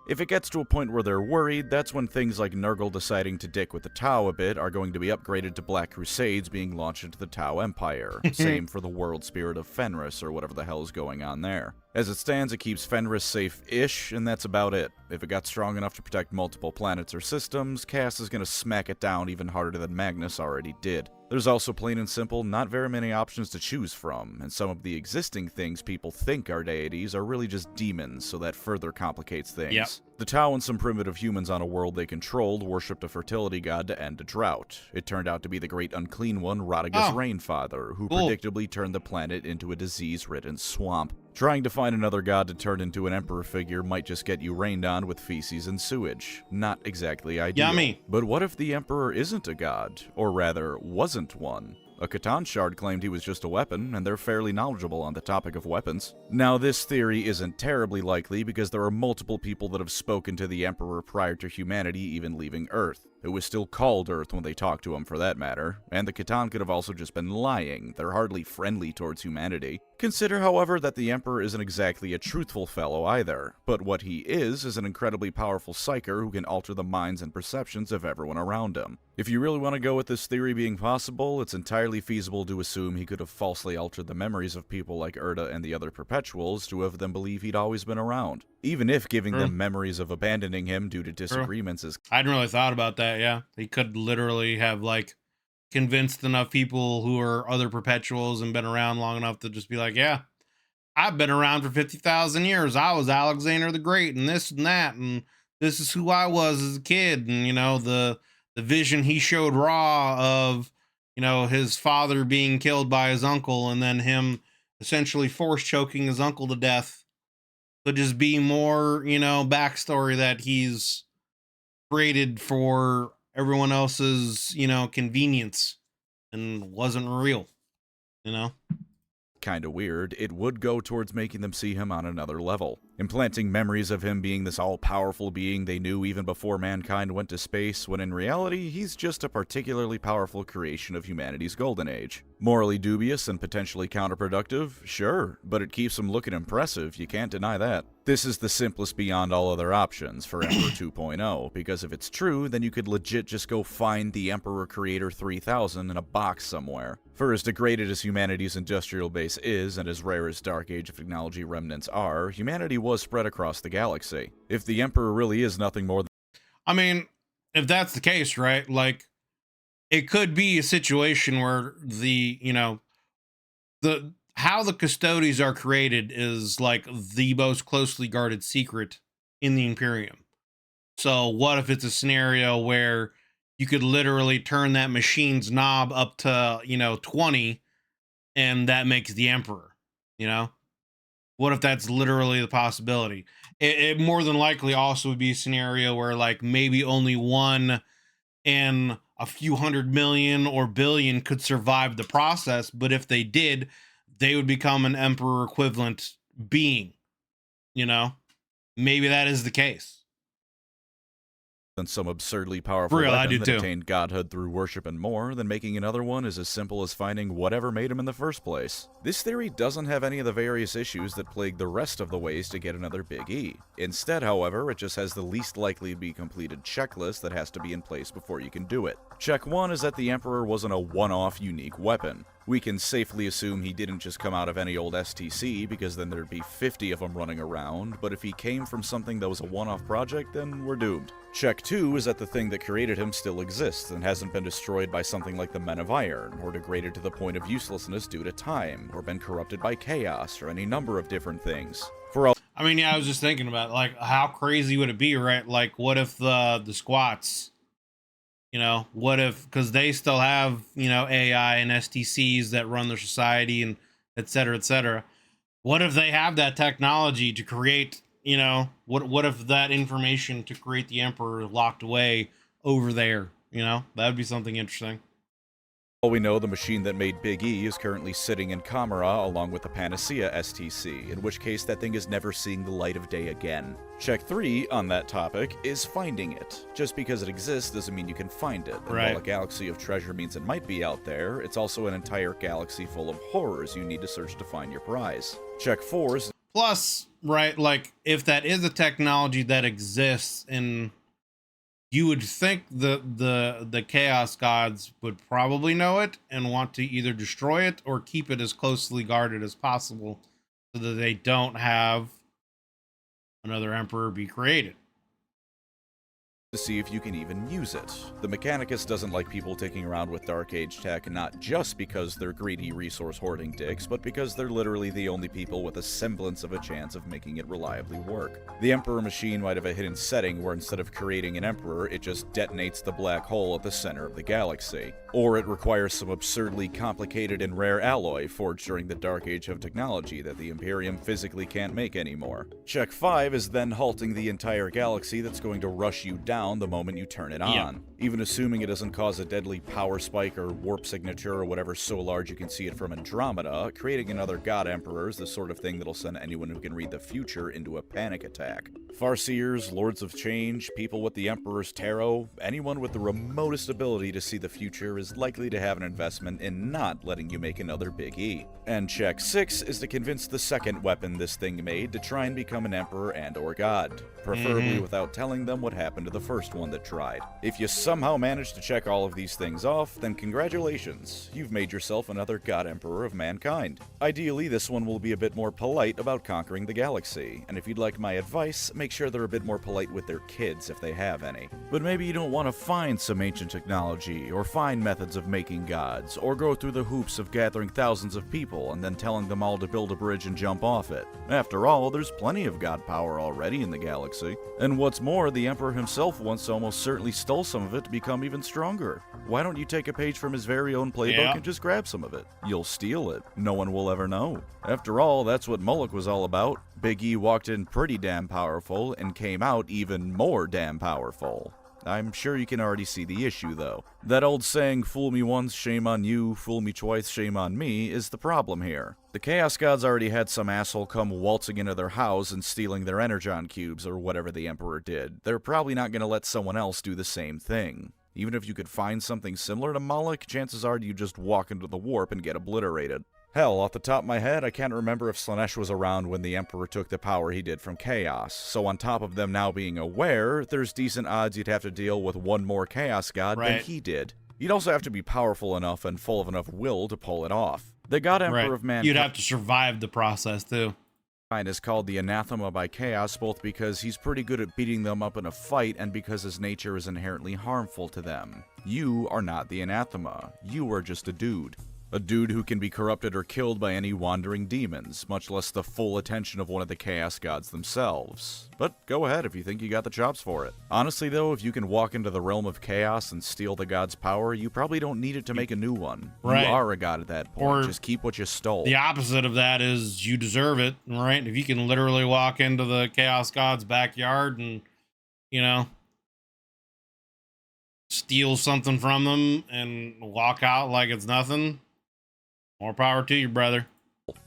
If it gets to a point where they're worried, that's when things like Nurgle deciding to dick with the Tau a bit are going to be upgraded to Black Crusades being launched into the Tau Empire. Same for the World Spirit of Fenris, or whatever the hell is going on there. As it stands, it keeps Fenris safe-ish, and that's about it. If it got strong enough to protect multiple planets or systems, Cass is going to smack it down even harder than Magnus already did. There's also plain and simple not very many options to choose from, and some of the existing things people think are deities are really just demons, so that further complicates things. Yep. The Tau and some primitive humans on a world they controlled worshipped a fertility god to end a drought. It turned out to be the great unclean one, Rodigus Rainfather, who predictably turned the planet into a disease-ridden swamp. Trying to find another god to turn into an emperor figure might just get you rained on with feces and sewage. Not exactly ideal. Yummy. But what if the emperor isn't a god? Or rather, wasn't one? A Catan shard claimed he was just a weapon, and they're fairly knowledgeable on the topic of weapons. Now, this theory isn't terribly likely because there are multiple people that have spoken to the Emperor prior to humanity even leaving Earth. It was still called Earth when they talked to him, for that matter, and the Catan could have also just been lying. They're hardly friendly towards humanity. Consider, however, that the Emperor isn't exactly a truthful fellow either, but what he is an incredibly powerful psyker who can alter the minds and perceptions of everyone around him. If you really want to go with this theory being possible, it's entirely feasible to assume he could have falsely altered the memories of people like Erda and the other Perpetuals to have them believe he'd always been around. Even if giving them memories of abandoning him due to disagreements is... I hadn't really thought about that, yeah. He could literally have, like, convinced enough people who are other Perpetuals and been around long enough to just be like, yeah, I've been around for 50,000 years. I was Alexander the Great and this and that, and this is who I was as a kid. And, you know, the vision he showed Raw of, you know, his father being killed by his uncle and then him essentially force choking his uncle to death could just be more, you know, backstory that he's created for everyone else's, you know, convenience and wasn't real, you know? Kinda weird, it would go towards making them see him on another level, implanting memories of him being this all-powerful being they knew even before mankind went to space, when in reality, he's just a particularly powerful creation of humanity's golden age. Morally dubious and potentially counterproductive? Sure, but it keeps him looking impressive, you can't deny that. This is the simplest beyond all other options for Emperor 2.0, because if it's true, then you could legit just go find the Emperor Creator 3000 in a box somewhere. For as degraded as humanity's industrial base is, and as rare as Dark Age of technology remnants are, humanity was spread across the galaxy. If the Emperor really is nothing more than... I mean, if that's the case, right, like, it could be a situation where the, you know, how the custodies are created is like the most closely guarded secret in the Imperium. So what if it's a scenario where you could literally turn that machine's knob up to, you know, 20 and that makes the Emperor, you know? What if that's literally the possibility? It more than likely also would be a scenario where like maybe only one in a few 100 million or billion could survive the process, but if they did, they would become an emperor equivalent being, you know? Maybe that is the case. Than some absurdly powerful weapon that attained godhood through worship and more, then making another one is as simple as finding whatever made him in the first place. This theory doesn't have any of the various issues that plague the rest of the ways to get another Big E. Instead, however, it just has the least likely to be completed checklist that has to be in place before you can do it. Check 1 is that the Emperor wasn't a one-off unique weapon. We can safely assume he didn't just come out of any old STC, because then there'd be 50 of them running around, but if he came from something that was a one-off project, then we're doomed. Check 2 is that the thing that created him still exists and hasn't been destroyed by something like the Men of Iron, or degraded to the point of uselessness due to time, or been corrupted by chaos, or any number of different things. I mean, yeah, I was just thinking about, like, how crazy would it be, right? Like, what if the squats, you know, what if, because they still have, you know, AI and STCs that run their society and et cetera, et cetera. What if they have that technology to create, you know, what if that information to create the Emperor locked away over there, you know? That would be something interesting. All we know, the machine that made Big E is currently sitting in Camera along with the Panacea STC, in which case that thing is never seeing the light of day again. Check 3 on that topic is finding it. Just because it exists doesn't mean you can find it. And while a galaxy of treasure means it might be out there, it's also an entire galaxy full of horrors you need to search to find your prize. Check 4 is... Plus, right, like, if that is a technology that exists in... You would think the Chaos Gods would probably know it and want to either destroy it or keep it as closely guarded as possible so that they don't have another Emperor be created. To see if you can even use it. The Mechanicus doesn't like people taking around with Dark Age tech, not just because they're greedy resource hoarding dicks, but because they're literally the only people with a semblance of a chance of making it reliably work. The Emperor machine might have a hidden setting where instead of creating an Emperor, it just detonates the black hole at the center of the galaxy. Or it requires some absurdly complicated and rare alloy forged during the Dark Age of technology that the Imperium physically can't make anymore. Check 5 is then halting the entire galaxy that's going to rush you down the moment you turn it on. Even assuming it doesn't cause a deadly power spike or warp signature or whatever so large you can see it from Andromeda, creating another God Emperor is the sort of thing that'll send anyone who can read the future into a panic attack. Farseers, Lords of Change, people with the Emperor's Tarot, anyone with the remotest ability to see the future is likely to have an investment in not letting you make another Big E. And check 6 is to convince the second weapon this thing made to try and become an Emperor and or God, preferably without telling them what happened to the first one that tried. If you somehow manage to check all of these things off, then congratulations, you've made yourself another God Emperor of mankind. Ideally, this one will be a bit more polite about conquering the galaxy, and if you'd like my advice, make sure they're a bit more polite with their kids if they have any. But maybe you don't want to find some ancient technology, or find methods of making gods, or go through the hoops of gathering thousands of people and then telling them all to build a bridge and jump off it. After all, there's plenty of god power already in the galaxy. And what's more, the Emperor himself once almost certainly stole some of it to become even stronger. Why don't you take a page from his very own playbook and just grab some of it? You'll steal it. No one will ever know. After all, that's what Moloch was all about. Big E walked in pretty damn powerful and came out even more damn powerful. I'm sure you can already see the issue, though. That old saying, fool me once, shame on you, fool me twice, shame on me, is the problem here. The Chaos Gods already had some asshole come waltzing into their house and stealing their energon cubes or whatever the Emperor did. They're probably not going to let someone else do the same thing. Even if you could find something similar to Moloch, chances are you just walk into the warp and get obliterated. Hell, off the top of my head, I can't remember if Slaanesh was around when the Emperor took the power he did from Chaos, so on top of them now being aware, there's decent odds you'd have to deal with one more Chaos God than he did. You'd also have to be powerful enough and full of enough will to pull it off. The God Emperor of Mankind... You'd have to survive the process, too. Is called the Anathema by Chaos, both because he's pretty good at beating them up in a fight and because his nature is inherently harmful to them. You are not the Anathema. You are just a dude. A dude who can be corrupted or killed by any wandering demons, much less the full attention of one of the Chaos Gods themselves. But go ahead if you think you got the chops for it. Honestly though, if you can walk into the realm of chaos and steal the god's power, you probably don't need it to make a new one. You are a god at that point. Or just keep what you stole. The opposite of that is you deserve it, right? If you can literally walk into the Chaos God's backyard and, you know, steal something from them and walk out like it's nothing, more power to you, brother.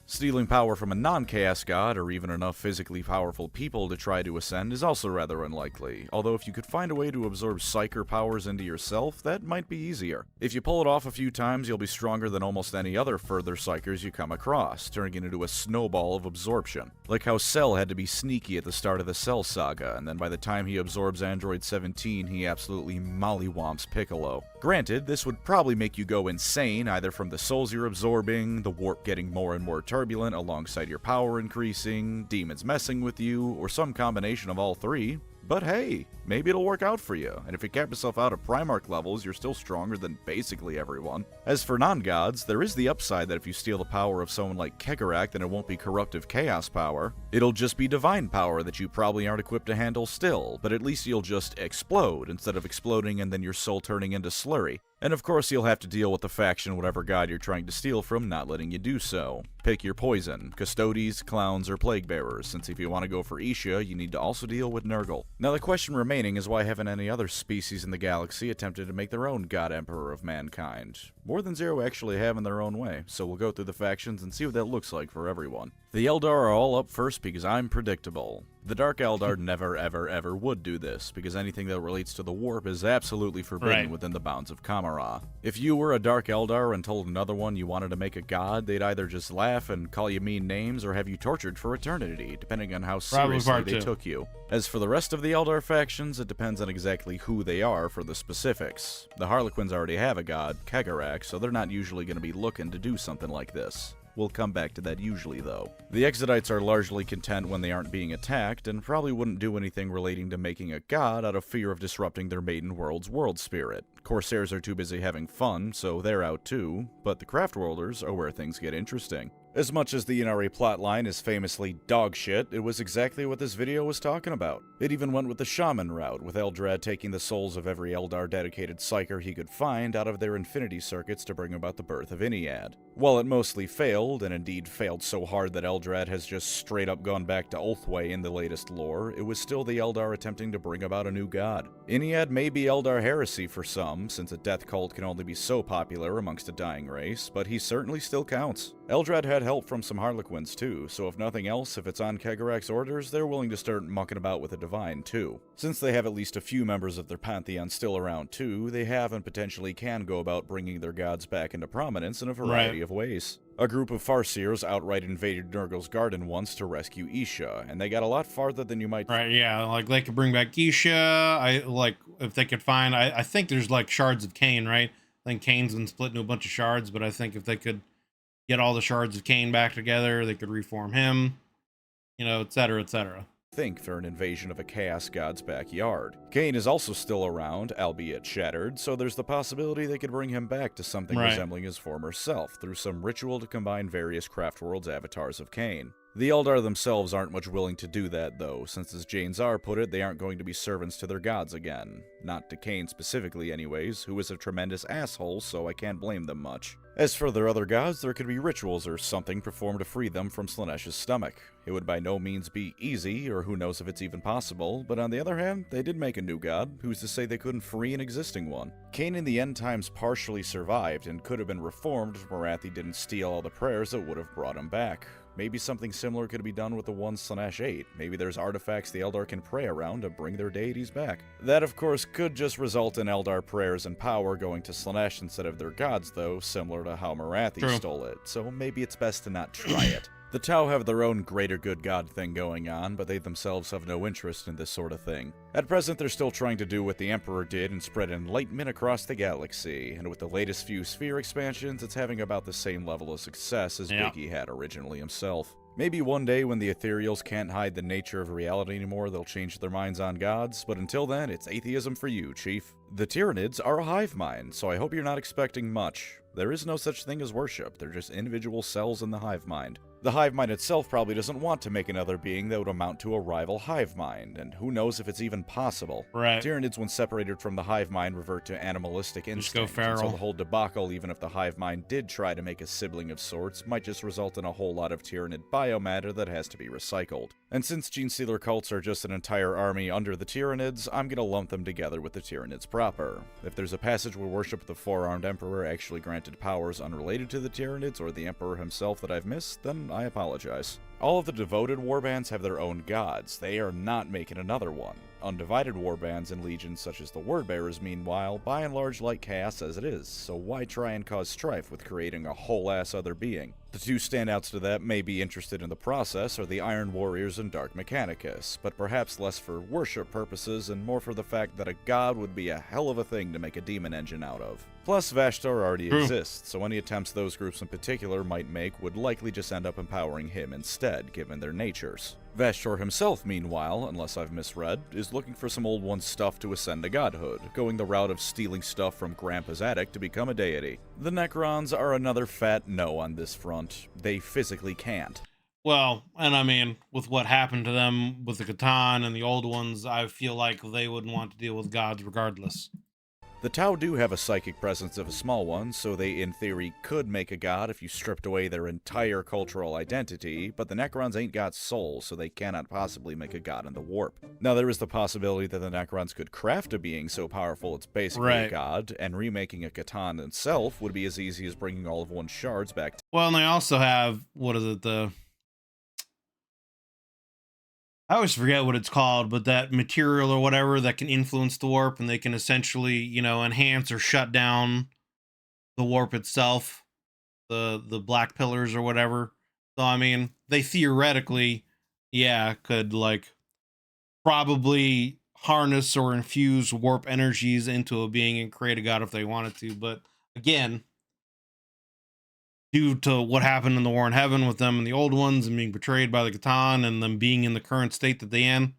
Stealing power from a non-Chaos God, or even enough physically powerful people to try to ascend, is also rather unlikely, although if you could find a way to absorb Psyker powers into yourself, that might be easier. If you pull it off a few times, you'll be stronger than almost any other further Psykers you come across, turning it into a snowball of absorption. Like how Cell had to be sneaky at the start of the Cell saga, and then by the time he absorbs Android 17, he absolutely mollywomps Piccolo. Granted, this would probably make you go insane, either from the souls you're absorbing, the warp getting more and more turbulent alongside your power increasing, demons messing with you, or some combination of all three. But hey, maybe it'll work out for you, and if you cap yourself out at Primarch levels, you're still stronger than basically everyone. As for non-gods, there is the upside that if you steal the power of someone like Kegarak, then it won't be corruptive chaos power. It'll just be divine power that you probably aren't equipped to handle still, but at least you'll just explode, instead of exploding and then your soul turning into slurry. And of course you'll have to deal with the faction whatever god you're trying to steal from not letting you do so. Pick your poison, Custodes, Clowns, or Plague Bearers, since if you want to go for Isha, you need to also deal with Nurgle. Now the question remaining is why haven't any other species in the galaxy attempted to make their own God Emperor of mankind? More than zero actually have in their own way, so we'll go through the factions and see what that looks like for everyone. The Eldar are all up first because I'm predictable. The Dark Eldar never ever ever would do this, because anything that relates to the warp is absolutely forbidden within the bounds of Kamara. If you were a Dark Eldar and told another one you wanted to make a god, they'd either just laugh and call you mean names or have you tortured for eternity, depending on how seriously they took you. As for the rest of the Eldar factions, it depends on exactly who they are for the specifics. The Harlequins already have a god, Kegarak, so they're not usually going to be looking to do something like this. We'll come back to that usually, though. The Exodites are largely content when they aren't being attacked, and probably wouldn't do anything relating to making a god out of fear of disrupting their maiden world's world spirit. Corsairs are too busy having fun, so they're out too, but the Craftworlders are where things get interesting. As much as the Inari plotline is famously dog shit, it was exactly what this video was talking about. It even went with the shaman route, with Eldrad taking the souls of every Eldar dedicated psyker he could find out of their infinity circuits to bring about the birth of Iniad. While it mostly failed, and indeed failed so hard that Eldrad has just straight up gone back to Ulthwé in the latest lore, it was still the Eldar attempting to bring about a new god. Iniad may be Eldar heresy for some, since a death cult can only be so popular amongst a dying race, but he certainly still counts. Eldrad had help from some Harlequins too, so if nothing else, if it's on Kegarak's orders, they're willing to start mucking about with a divine too. Since they have at least a few members of their pantheon still around too, they have and potentially can go about bringing their gods back into prominence in a variety of ways. A group of Farseers outright invaded Nurgle's garden once to rescue Isha, and they got a lot farther than you might think. Yeah, like they could bring back Isha, if they could find, I think there's like shards of Cain, right? I think Cain's been split into a bunch of shards, but I think if they could get all the shards of Cain back together, they could reform him, you know, etc., etc. Think for an invasion of a chaos god's backyard. Cain is also still around, albeit shattered, so there's the possibility they could bring him back to something resembling his former self through some ritual to combine various Craftworld's avatars of Cain. The Eldar themselves aren't much willing to do that, though, since as Jane Czar put it, they aren't going to be servants to their gods again. Not to Cain specifically anyways, who is a tremendous asshole, so I can't blame them much. As for their other gods, there could be rituals or something performed to free them from Slaaneish's stomach. It would by no means be easy, or who knows if it's even possible, but on the other hand, they did make a new god. Who's to say they couldn't free an existing one? Cain in the end times partially survived and could have been reformed if Morathi didn't steal all the prayers that would have brought him back. Maybe something similar could be done with the one Slaanesh ate. Maybe there's artifacts the Eldar can pray around to bring their deities back. That, of course, could just result in Eldar prayers and power going to Slaanesh instead of their gods, though, similar to how Morathi stole it, so maybe it's best to not try it. The Tau have their own greater good god thing going on, but they themselves have no interest in this sort of thing. At present, they're still trying to do what the Emperor did and spread enlightenment across the galaxy, and with the latest few sphere expansions, it's having about the same level of success as Biggie had originally himself. Maybe one day when the Ethereals can't hide the nature of reality anymore, they'll change their minds on gods, but until then, it's atheism for you, Chief. The Tyranids are a hive mind, so I hope you're not expecting much. There is no such thing as worship, they're just individual cells in the hive mind. The hive mind itself probably doesn't want to make another being that would amount to a rival hive mind, and who knows if it's even possible. Tyranids, when separated from the hive mind, revert to animalistic instincts, so the whole debacle, even if the hive mind did try to make a sibling of sorts, might just result in a whole lot of Tyranid biomatter that has to be recycled. And since Genestealer cults are just an entire army under the Tyranids, I'm gonna lump them together with the Tyranids proper. If there's a passage where worship of the Four-Armed Emperor actually granted powers unrelated to the Tyranids or the Emperor himself that I've missed, then I apologize. All of the devoted warbands have their own gods. They are not making another one. Undivided warbands and legions such as the Wordbearers, meanwhile, by and large like chaos as it is, so why try and cause strife with creating a whole-ass other being? The two standouts to that may be interested in the process are the Iron Warriors and Dark Mechanicus, but perhaps less for worship purposes and more for the fact that a god would be a hell of a thing to make a demon engine out of. Plus, Vashtor already exists, so any attempts those groups in particular might make would likely just end up empowering him instead, given their natures. Vashtor himself, meanwhile, unless I've misread, is looking for some old one's stuff to ascend to godhood, going the route of stealing stuff from Grandpa's attic to become a deity. The Necrons are another fat no on this front. They physically can't. Well, and I mean, with what happened to them with the Catan and the old ones, I feel like they wouldn't want to deal with gods regardless. The The Tau do have a psychic presence of a small one, so they in theory could make a god if you stripped away their entire cultural identity, but the Necrons ain't got souls, so they cannot possibly make a god in the warp. Now there is the possibility that the Necrons could craft a being so powerful it's basically a god, and remaking a Catan itself would be as easy as bringing all of one's shards back to— Well, and they also have, what is it, I always forget what it's called, but that material or whatever that can influence the warp, and they can essentially, you know, enhance or shut down the warp itself, the black pillars or whatever. So I mean, they theoretically, yeah, could like probably harness or infuse warp energies into a being and create a god if they wanted to. But again, due to what happened in the War in Heaven with them and the old ones and being betrayed by the Catan and them being in the current state that they in,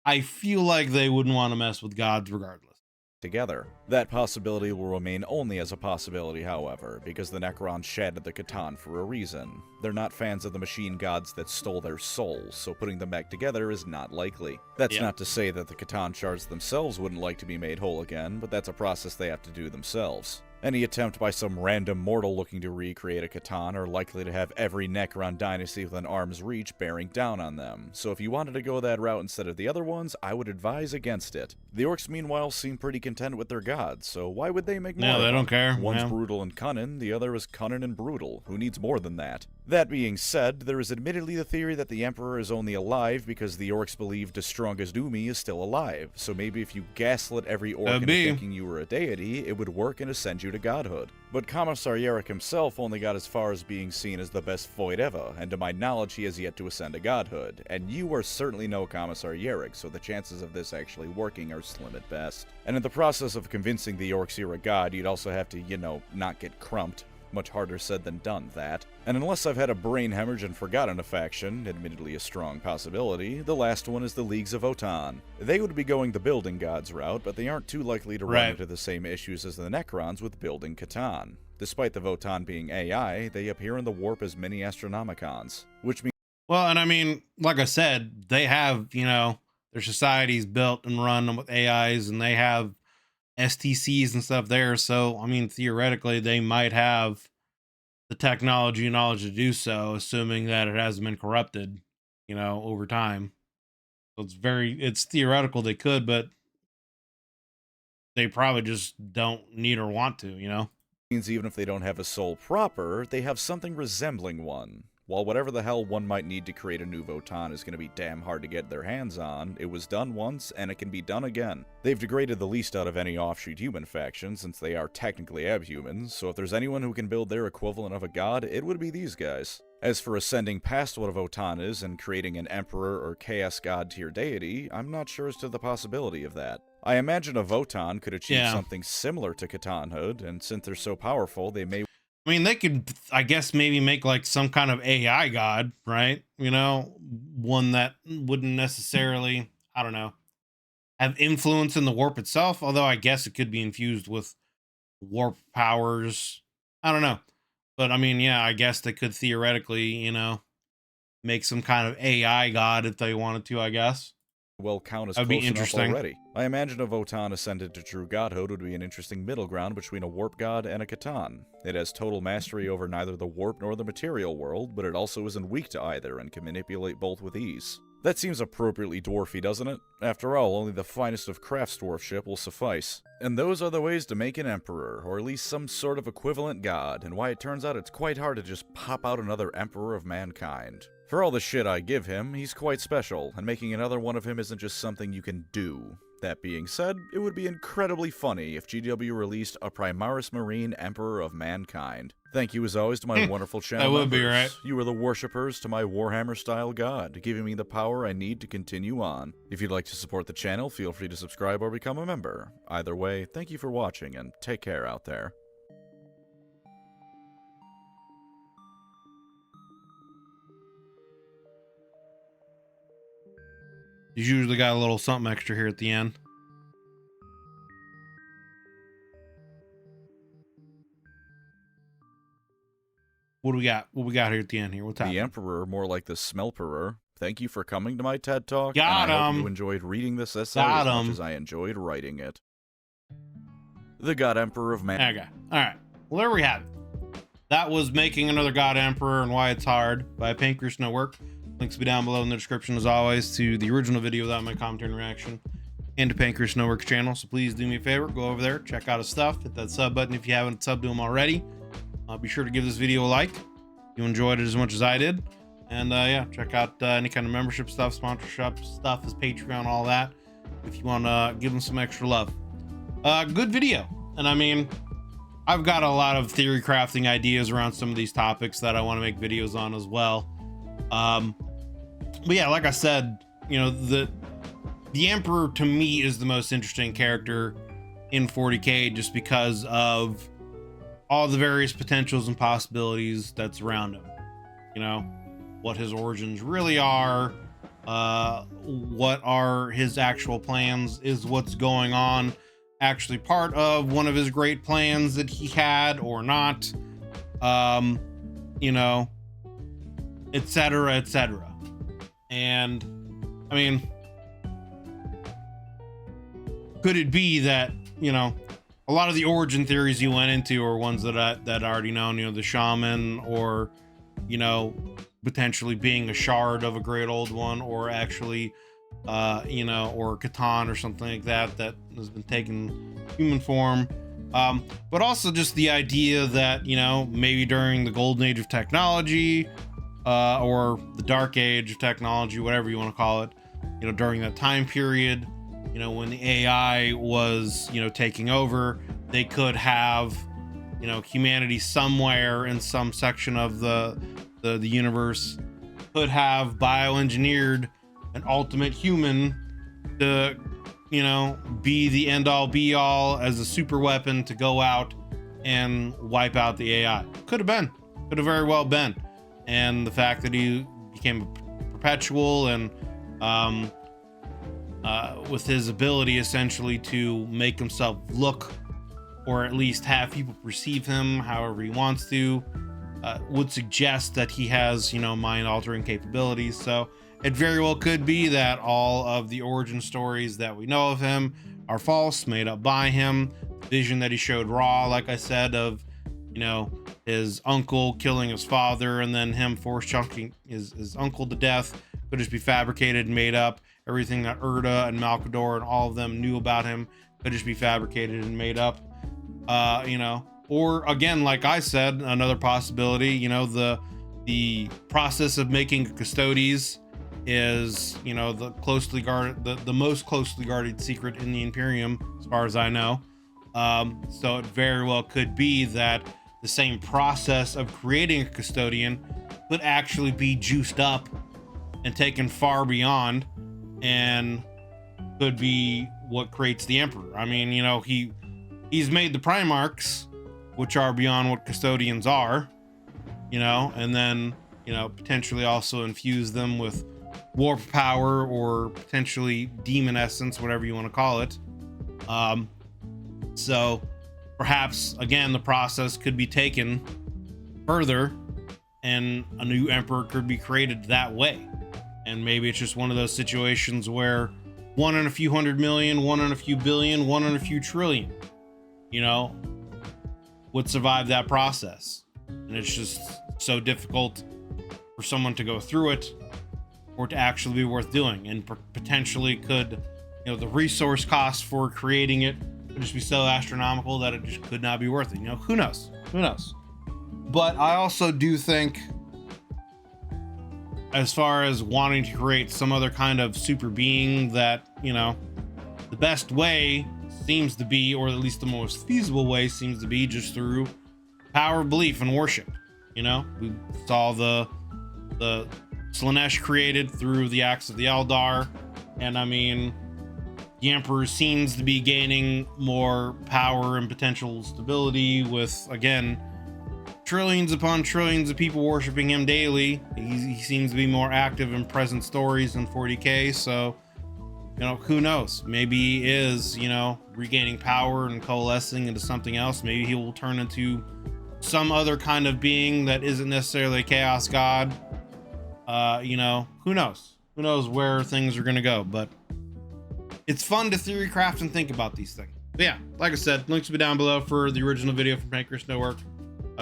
I feel like they wouldn't want to mess with gods regardless. Together. That possibility will remain only as a possibility, however, because the Necrons shattered the Catan for a reason. They're not fans of the machine gods that stole their souls, so putting them back together is not likely. That's not to say that the Catan shards themselves wouldn't like to be made whole again, but that's a process they have to do themselves. Any attempt by some random mortal looking to recreate a Catan are likely to have every Necron dynasty within arm's reach bearing down on them, so if you wanted to go that route instead of the other ones, I would advise against it. The Orcs meanwhile seem pretty content with their gods, so why would they make more of them? They don't care. One's brutal and cunning, the other is cunning and brutal. Who needs more than that? That being said, there is admittedly the theory that the Emperor is only alive because the Orcs believe the strongest Umi is still alive, so maybe if you gaslit every Orc into thinking you were a deity, it would work and ascend you to godhood. But Commissarieric himself only got as far as being seen as the best Void ever, and to my knowledge he has yet to ascend to godhood, and you are certainly no Commissarieric, so the chances of this actually working are slim at best. And in the process of convincing the Orcs you're a god, you'd also have to, you know, not get crumped. Much harder said than done, that. And unless I've had a brain hemorrhage and forgotten a faction, admittedly a strong possibility, the last one is the Leagues of Votann. They would be going the building gods route, but they aren't too likely to run into the same issues as the Necrons with building Catan. Despite the Votann being AI, they appear in the warp as mini Astronomicons, which means— Well, and I mean, like I said, they have, you know, their societies built and run with AIs, and they have STCs and stuff there, so I mean theoretically they might have the technology and knowledge to do so, assuming that it hasn't been corrupted, you know, over time. So it's theoretical they could, but they probably just don't need or want to, you know. Means even if they don't have a soul proper, they have something resembling one. While whatever the hell one might need to create a new Votann is going to be damn hard to get their hands on, it was done once, and it can be done again. They've degraded the least out of any offshoot human faction, since they are technically abhumans, so if there's anyone who can build their equivalent of a god, it would be these guys. As for ascending past what a Votann is and creating an emperor or chaos god tier deity, I'm not sure as to the possibility of that. I imagine a Votann could achieve something similar to Catanhood, and since they're so powerful, they may— I mean, they could, I guess, maybe make like some kind of AI god, right? You know, one that wouldn't necessarily, I don't know, have influence in the warp itself. Although I guess it could be infused with warp powers. I don't know. But I mean, yeah, I guess they could theoretically, you know, make some kind of AI god if they wanted to, I guess. Well, count as That'd close be enough interesting. already. I imagine a Votann ascended to true godhood would be an interesting middle ground between a warp god and a Catan. It has total mastery over neither the warp nor the material world, but it also isn't weak to either and can manipulate both with ease. That seems appropriately dwarfy, doesn't it? After all, only the finest of crafts dwarfship will suffice. And those are the ways to make an emperor, or at least some sort of equivalent god, and why it turns out it's quite hard to just pop out another emperor of mankind. For all the shit I give him, he's quite special, and making another one of him isn't just something you can do. That being said, it would be incredibly funny if GW released a Primarchs Marine Emperor of Mankind. Thank you as always to my wonderful channel That would members. be right. You are the worshippers to my Warhammer-style god, giving me the power I need to continue on. If you'd like to support the channel, feel free to subscribe or become a member. Either way, thank you for watching, and take care out there. He's usually got a little something extra here at the end. What do we got? What we got here at the end here? What's happening? The Emperor, more like the Smelperor. Thank you for coming to my TED Talk. Got and I hope him. you enjoyed reading this essay Got as much him. as I enjoyed writing it. The God Emperor of Man. Okay. All right. Well, there we have it. That was Making Another God Emperor and Why It's Hard by Pancreas Network. Links will be down below in the description, as always, to the original video without my commentary and reaction, and to Pancreas Network's channel. So please do me a favor, go over there, check out his stuff, hit that sub button if you haven't subbed to him already. Be sure to give this video a like if you enjoyed it as much as I did. And yeah, check out any kind of membership stuff, sponsorship stuff, his Patreon, all that, if you want to give him some extra love. Good video. And I mean, I've got a lot of theory crafting ideas around some of these topics that I want to make videos on as well. But yeah, like I said, you know, the Emperor to me is the most interesting character in 40k, just because of all the various potentials and possibilities that's around him. You know, what his origins really are, what are his actual plans, is what's going on actually part of one of his great plans that he had or not, you know, etc., etc. And I mean, could it be that, you know, a lot of the origin theories you went into are ones that I already know, you know, the shaman, or, you know, potentially being a shard of a great old one, or actually you know, or Catan or something like that that has been taking human form, but also just the idea that, you know, maybe during the golden age of technology, or the dark age of technology, whatever you want to call it, you know, during that time period, you know, when the AI was, you know, taking over, they could have, you know, humanity somewhere in some section of the universe could have bioengineered an ultimate human to, you know, be the end all be all as a super weapon to go out and wipe out the AI. Could have very well been. And the fact that he became a perpetual, and with his ability essentially to make himself look, or at least have people perceive him however he wants to, would suggest that he has, you know, mind altering capabilities. So it very well could be that all of the origin stories that we know of him are false, made up by him. The vision that he showed Raw, like I said, of, you know, his uncle killing his father and then him force chunking his uncle to death, could just be fabricated and made up. Everything that Erda and Malkador and all of them knew about him could just be fabricated and made up. You know, or again, like I said, another possibility, you know, the process of making Custodes is, you know, the closely guarded, the most closely guarded secret in the Imperium, as far as I know. So it very well could be that the same process of creating a custodian could actually be juiced up and taken far beyond, and could be what creates the Emperor. I mean, you know, he's made the Primarchs, which are beyond what custodians are, you know, and then, you know, potentially also infuse them with warp power, or potentially demon essence, whatever you want to call it. So perhaps again the process could be taken further, and a new emperor could be created that way. And maybe it's just one of those situations where one in a few 100 million, one in a few billion, one in a few trillion, you know, would survive that process. And it's just so difficult for someone to go through it, or to actually be worth doing, and potentially could, you know, the resource cost for creating it would just be so astronomical that it just could not be worth it. You know, who knows? But I also do think, as far as wanting to create some other kind of super being, that, you know, the best way seems to be, or at least the most feasible way seems to be, just through power of belief and worship. You know, we saw the Slanesh created through the acts of the Eldar, and I mean, the Emperor seems to be gaining more power and potential stability with, again, trillions upon trillions of people worshiping him daily. He seems to be more active in present stories in 40k, so, you know, who knows? Maybe he is, you know, regaining power and coalescing into something else. Maybe he will turn into some other kind of being that isn't necessarily a chaos god. You know, who knows? Who knows where things are going to go? But it's fun to theory craft and think about these things. But yeah, like I said, links will be down below for the original video from Pancreas No Work.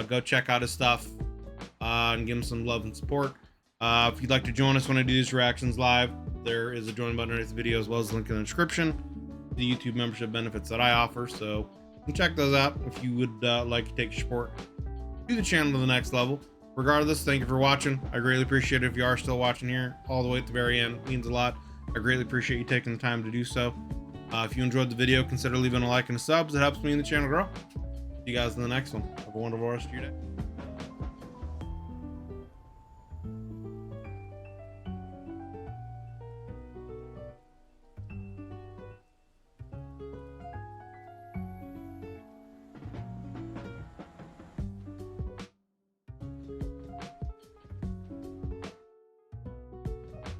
Go check out his stuff and give him some love and support. If you'd like to join us when I do these reactions live, there is a join button underneath the video, as well as a link in the description. The YouTube membership benefits that I offer, so you can check those out if you would like to take your support to the channel to the next level. Regardless, thank you for watching. I greatly appreciate it if you are still watching here all the way at the very end. It means a lot. I greatly appreciate you taking the time to do so. If you enjoyed the video, consider leaving a like and a sub. It helps me and the channel grow. See you guys in the next one. Have a wonderful rest of your day.